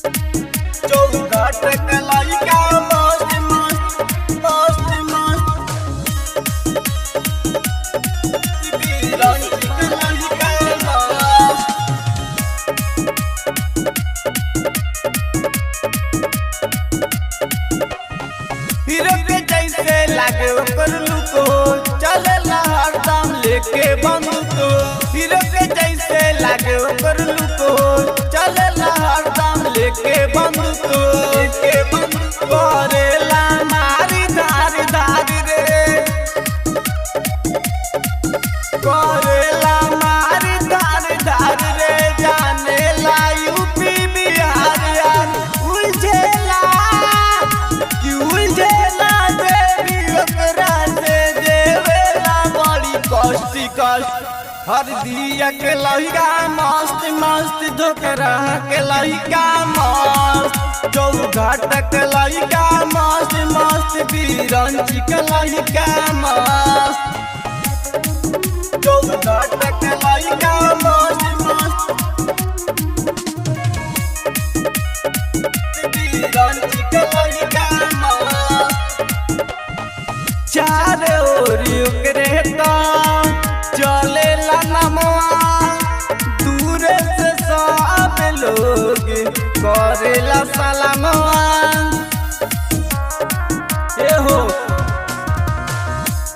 चौघाट के लइका मस्त मस्त मस्त मस्त बिरंची के लइका मस्त। हीरो के जैसे लागे ओकर लुको चलेला हरदम लेके बंदूक। हीरो के जैसे लागे ओकर लुको चलेला हरदम लेके बंदूक करेला मारी धारी धारी रे करेला मारी धारी धारी रे जानेला यूपी बिहार यार उलझेला कि उलझेला देवी ओकरा से देवेला बड़ी कष्टी कष्ट। हर दिया के लइका मस्त मस्त धोकरा के लइका मस्त चौघाट के लइका मस्त मस्त बिरंची के लइका मस्त चौघाट के लइका मस्त मस्त बिरंची के लइका मस्त। चार ओरी ओकरे तो चलेला नमवा दूर से सब लोग करेला सलामवा। ए हो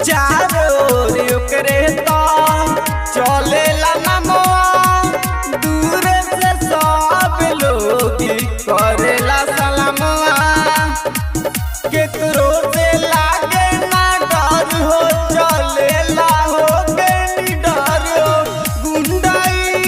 चार ओरी ओकरे तो चलेला नमवा दूर से सब लोग करेला सलामवा। केकरो से लागे ना डर हो चलेला हो के निडर हो गुंडाई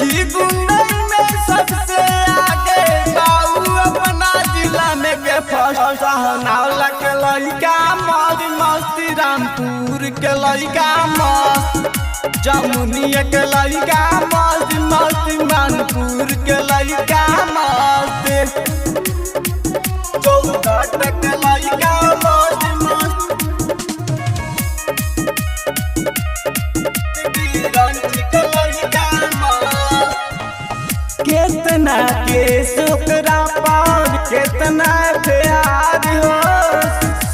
की गुंडाई में सबसे आगे बाऊ अपना जिला में के फर्स्ट सहनावला के लइका मौज मस्ती रामपुर के लइका मस्त जमुनिया के लइका मस्त मस्ती मानपुर के लइका मस्त चौघाट के लइका मस्त मस्त बिरंची के लइका मस्त। केतना केस ओकरा पर केतना प्यार हो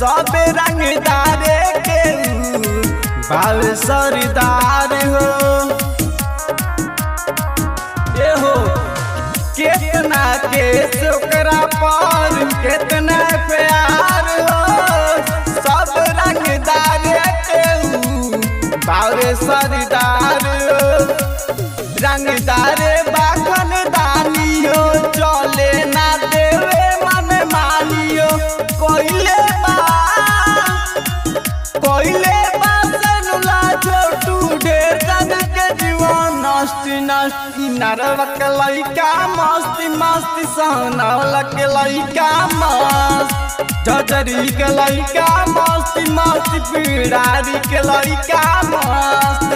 सब रंगदारे के बाल सरदार हो। ए हो केतना केस ओकरा पर केतना प्यार हो सब रंगदार के बाल सरदार हो। रंगदार बाखन दानी हो चले ना देवे मन मानियो कोइले बा सनुला छोटू ढेर जग के जीवन नस्ती नस्ती नरवा के लइका मस्ती मस्ती सहनावला के लइका मस्त झझरी के लइका मस्ती मस्ती पिड़ारी के लइका मस्त।